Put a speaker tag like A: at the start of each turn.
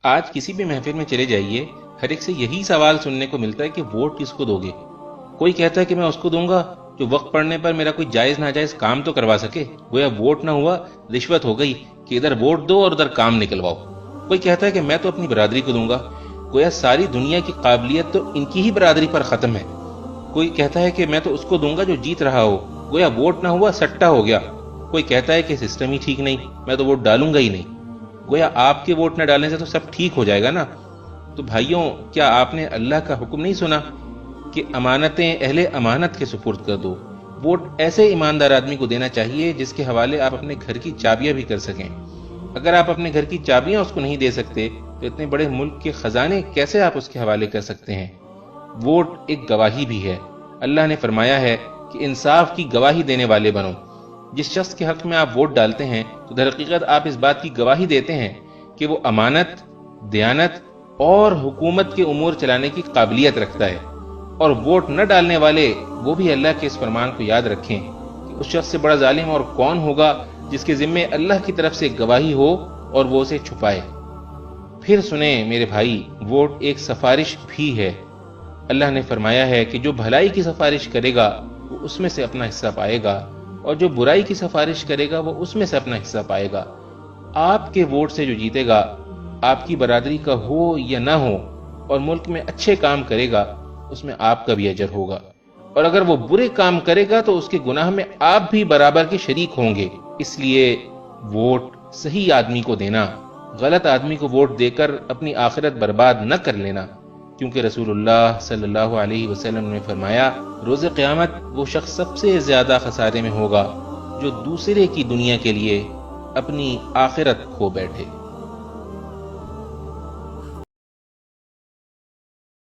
A: آج کسی بھی محفل میں چلے جائیے، ہر ایک سے یہی سوال سننے کو ملتا ہے کہ ووٹ کس کو دو گے؟ کوئی کہتا ہے کہ میں اس کو دوں گا جو وقت پڑنے پر میرا کوئی جائز ناجائز کام تو کروا سکے، گویا ووٹ نہ ہوا رشوت ہو گئی کہ ادھر ووٹ دو اور ادھر کام نکلواؤ۔ کوئی کہتا ہے کہ میں تو اپنی برادری کو دوں گا، گویا ساری دنیا کی قابلیت تو ان کی ہی برادری پر ختم ہے۔ کوئی کہتا ہے کہ میں تو اس کو دوں گا جو جیت رہا ہو، گویا ووٹ نہ ہوا سٹا ہو گیا۔ کوئی کہتا ہے کہ سسٹم ہی ٹھیک نہیں، میں تو ووٹ ڈالوں گا ہی نہیں، گویا آپ کے ووٹ نہ ڈالنے سے تو سب ٹھیک ہو جائے گا نا۔ تو بھائیوں، کیا آپ نے اللہ کا حکم نہیں سنا کہ امانتیں اہل امانت کے سپرد کر دو؟ ووٹ ایسے ایماندار آدمی کو دینا چاہیے جس کے حوالے آپ اپنے گھر کی چابیاں بھی کر سکیں۔ اگر آپ اپنے گھر کی چابیاں اس کو نہیں دے سکتے تو اتنے بڑے ملک کے خزانے کیسے آپ اس کے حوالے کر سکتے ہیں؟ ووٹ ایک گواہی بھی ہے۔ اللہ نے فرمایا ہے کہ انصاف کی گواہی دینے والے بنو۔ جس شخص کے حق میں آپ ووٹ ڈالتے ہیں تو در حقیقت آپ اس بات کی گواہی دیتے ہیں کہ وہ امانت، دیانت اور حکومت کے امور چلانے کی قابلیت رکھتا ہے۔ اور ووٹ نہ ڈالنے والے وہ بھی اللہ کے اس فرمان کو یاد رکھیں کہ اس شخص سے بڑا ظالم اور کون ہوگا جس کے ذمے اللہ کی طرف سے گواہی ہو اور وہ اسے چھپائے۔ پھر سنیں میرے بھائی، ووٹ ایک سفارش بھی ہے۔ اللہ نے فرمایا ہے کہ جو بھلائی کی سفارش کرے گا وہ اس میں سے اپنا حصہ پائے گا، اور جو برائی کی سفارش کرے گا وہ اس میں سے اپنا حصہ پائے گا۔ آپ کے ووٹ سے جو جیتے گا، آپ کی برادری کا ہو یا نہ ہو، اور ملک میں اچھے کام کرے گا، اس میں آپ کا بھی اجر ہوگا، اور اگر وہ برے کام کرے گا تو اس کے گناہ میں آپ بھی برابر کے شریک ہوں گے۔ اس لیے ووٹ صحیح آدمی کو دینا، غلط آدمی کو ووٹ دے کر اپنی آخرت برباد نہ کر لینا، کیونکہ رسول اللہ صلی اللہ علیہ وسلم نے فرمایا، روز قیامت وہ شخص سب سے زیادہ خسارے میں ہوگا جو دوسرے کی دنیا کے لیے اپنی آخرت کھو بیٹھے۔